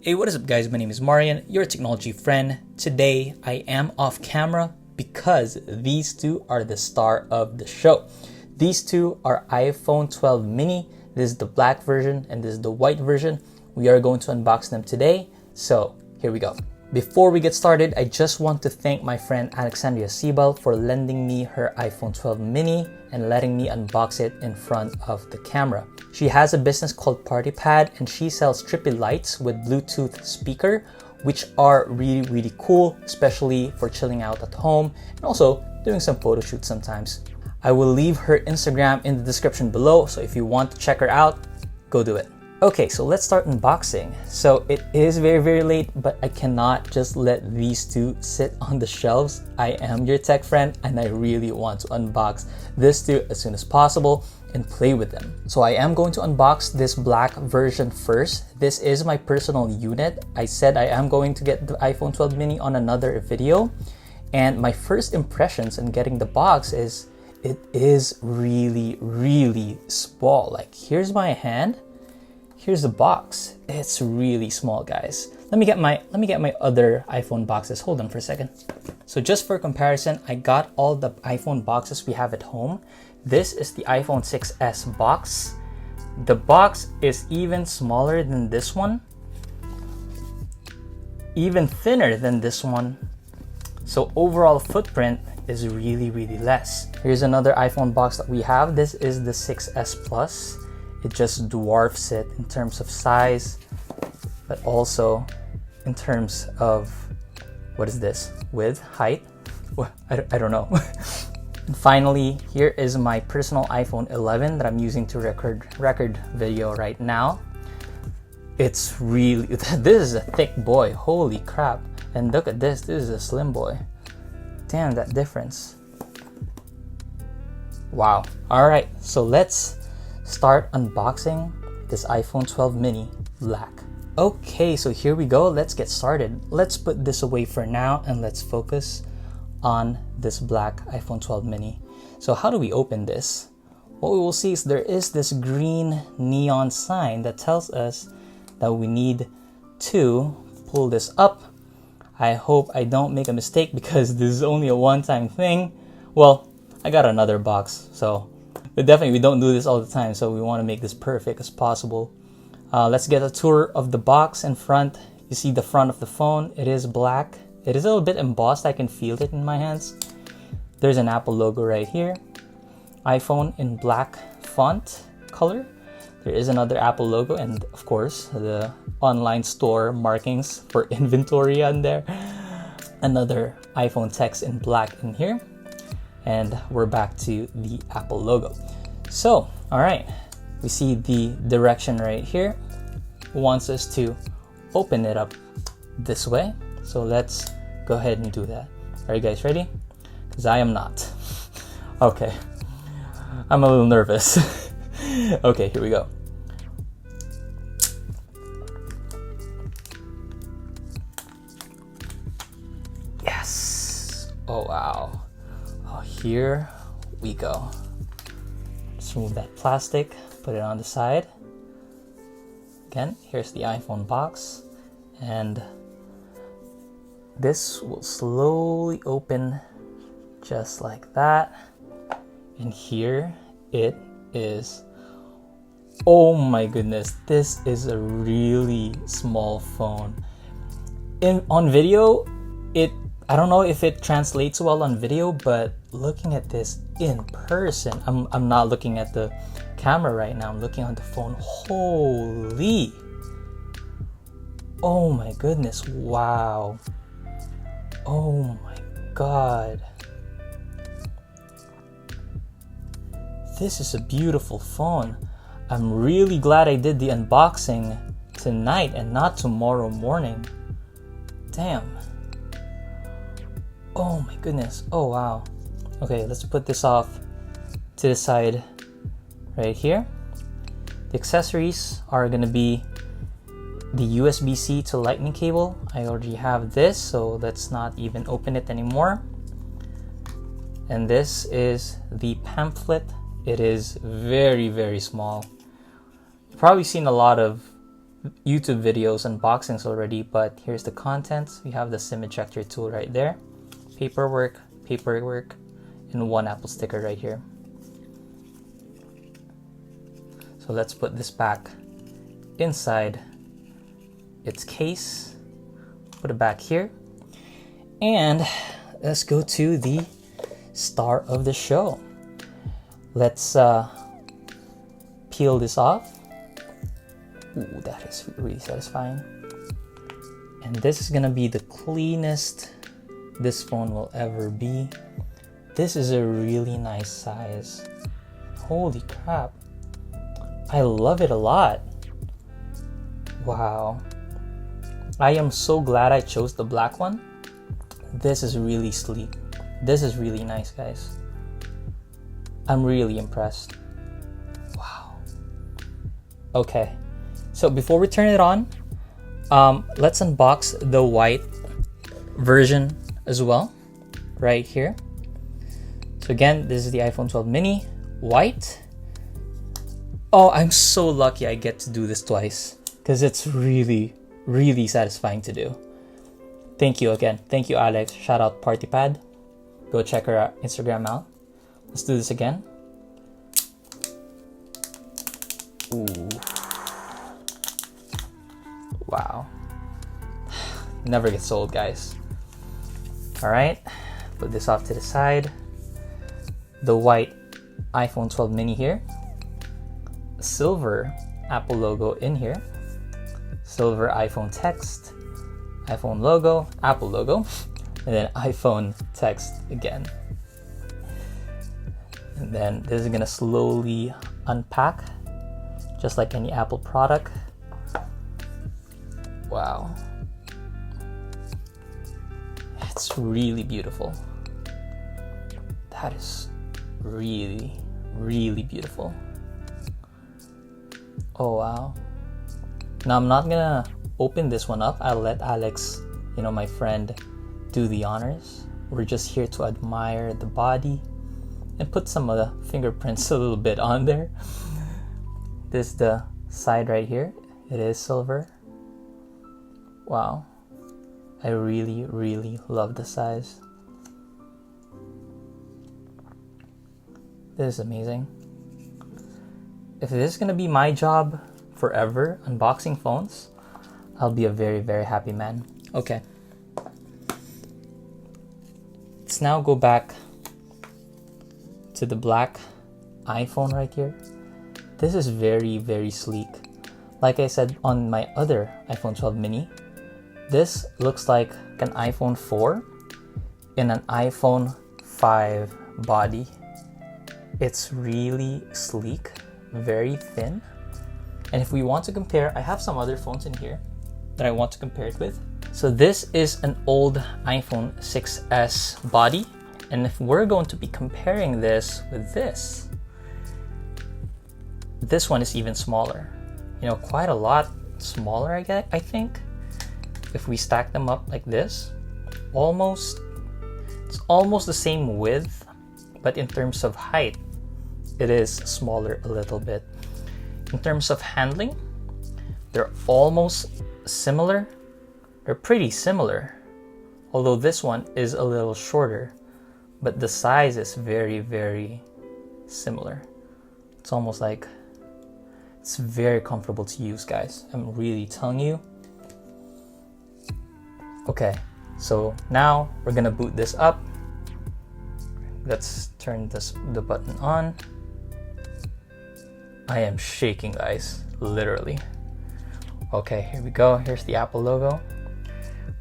Hey, what is up guys? My name is Marian, your technology friend. Today I am off camera because these two are the star of the show. These two are iPhone 12 mini. This is the black version and this is the white version. We are going to unbox them today. So here we go. Before we get started, I just want to thank my friend Alexandria Sibal for lending me her iPhone 12 mini and letting me unbox it in front of the camera. She has a business called PartyPad and she sells trippy lights with Bluetooth speaker, which are really cool, especially for chilling out at home and also doing some photo shoots sometimes. I will leave her Instagram in the description below, so if you want to check her out, go do it. Okay, so let's start unboxing. So it is very late, but I cannot just let these two sit on the shelves. I am your tech friend and I really want to unbox this two as soon as possible and play with them. So I am going to unbox this black version first. This is my personal unit. I said I am going to get the iPhone 12 mini on another video. And my first impressions in getting the box is it is really small. Like here's my hand. Here's the box. It's really small, guys. Let me get my other iPhone boxes. Hold on for a second. So just for comparison, I got all the iPhone boxes we have at home. This is the iPhone 6s box. The box is even smaller than this one. Even thinner than this one. So overall footprint is really less. Here's another iPhone box that we have. This is the 6s Plus. It just dwarfs it in terms of size, but also in terms of, what is this? Width, height? Well, I don't know. And finally, here is my personal iPhone 11 that I'm using to record video right now. It's really, this is a thick boy, holy crap. And look at this is a slim boy. Damn, that difference. Wow. All right, so let's start unboxing this iPhone 12 mini black. Okay, so here we go. Let's get started. Let's put this away for now and let's focus on this black iPhone 12 mini. So how do we open this? What we will see is there is this green neon sign that tells us that we need to pull this up. I hope I don't make a mistake because this is only a one-time thing. Well, I got another box, but definitely we don't do this all the time, so we want to make this perfect as possible. Let's get a tour of the box in front. You see the front of the phone. It is black. It is a little bit embossed. I can feel it in my hands. There's an Apple logo right here. iPhone in black font color. There is another Apple logo and of course the online store markings for inventory on there. Another iPhone text in black in here. And we're back to the Apple logo. So, all right, we see the direction right here. It wants us to open it up this way. So let's go ahead and do that. Are you guys ready? Because I am not. Okay, I'm a little nervous. Okay, here we go. Yes. Oh, wow. Here we go. Just remove that plastic, put it on the side. Again, here's the iPhone box, and this will slowly open just like that. And here it is. Oh my goodness, this is a really small phone. On video, I don't know if it translates well on video, but looking at this in person, I'm not looking at the camera right now, I'm looking on the phone. Holy! Oh my goodness, wow. Oh my god. This is a beautiful phone. I'm really glad I did the unboxing tonight and not tomorrow morning. Damn. Oh my goodness. Oh wow. Okay, let's put this off to the side right here. The accessories are gonna be the USB-C to lightning cable. I already have this, so let's not even open it anymore. And this is the pamphlet. It is very small. You've probably seen a lot of YouTube videos, unboxings already, but here's the contents. We have the SIM ejector tool right there, paperwork, and one Apple sticker right here. So let's put this back inside its case, put it back here, and let's go to the star of the show. Let's peel this off. Ooh, that is really satisfying. And this is gonna be the cleanest this phone will ever be. This is a really nice size. Holy crap. I love it a lot. Wow. I am so glad I chose the black one. This is really sleek. This is really nice, guys. I'm really impressed. Wow. Okay. So before we turn it on, let's unbox the white version as well, right here. So again, this is the iPhone 12 mini, white. Oh, I'm so lucky I get to do this twice because it's really, really satisfying to do. Thank you again. Thank you, Alex. Shout out PartyPad. Go check her Instagram out. Let's do this again. Ooh. Wow. Never gets old, guys. All right, put this off to the side. The white iPhone 12 mini here. Silver Apple logo in here. Silver iPhone text. iPhone logo, Apple logo, and then iPhone text again. And then this is gonna slowly unpack, just like any Apple product. Wow. It's really beautiful. That is really, really beautiful. Oh, wow. Now I'm not gonna open this one up. I'll let Alex, my friend, do the honors. We're just here to admire the body and put some of the fingerprints a little bit on there. This is the side right here. It is silver. Wow. I really, really love the size. This is amazing. If this is gonna be my job forever, unboxing phones, I'll be a very, very happy man. Okay. Let's now go back to the black iPhone right here. This is very, very sleek. Like I said on my other iPhone 12 mini, this looks like an iPhone 4 in an iPhone 5 body. It's really sleek, very thin. And if we want to compare, I have some other phones in here that I want to compare it with. So this is an old iPhone 6s body. And if we're going to be comparing this with this one is even smaller. Quite a lot smaller, I think. If we stack them up like this, it's almost the same width, but in terms of height, it is smaller a little bit. In terms of handling, they're almost similar. They're pretty similar, although this one is a little shorter, but the size is very, very similar. It's almost like it's very comfortable to use, guys. I'm really telling you. Okay, so now we're gonna boot this up. Let's turn the button on. I am shaking, guys, literally. Okay, here we go. Here's the Apple logo.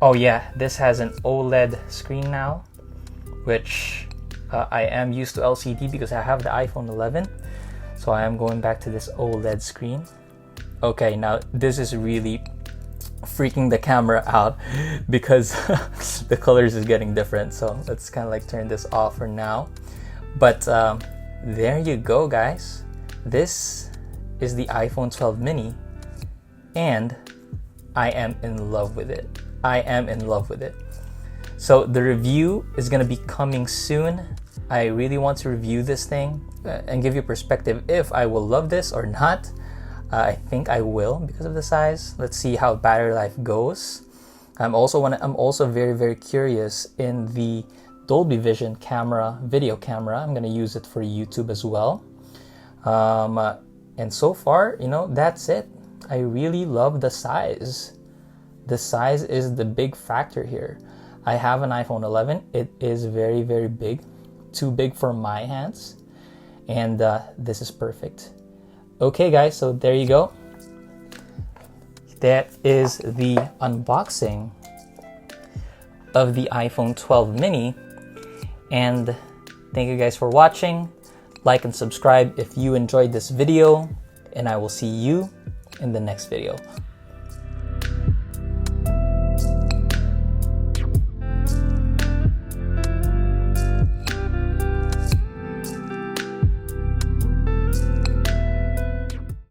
Oh yeah, this has an OLED screen now, which I am used to LCD because I have the iPhone 11. So I am going back to this OLED screen. Okay, now this is really freaking the camera out because the colors is getting different. So let's kind of like turn this off for now. But there you go, guys. This is the iPhone 12 mini and I am in love with it. I am in love with it. So the review is gonna be coming soon. I really want to review this thing and give you perspective if I will love this or not. I think I will because of the size. Let's see how battery life goes. I'm also very curious in the Dolby Vision camera, video camera. I'm gonna use it for YouTube as well. And so far, that's it. I really love the size. The size is the big factor here. I have an iPhone 11. It is very big, too big for my hands, and this is perfect. Okay guys, so there you go. That is the unboxing of the iPhone 12 mini, and thank you guys for watching. Like and subscribe if you enjoyed this video, and I will see you in the next video.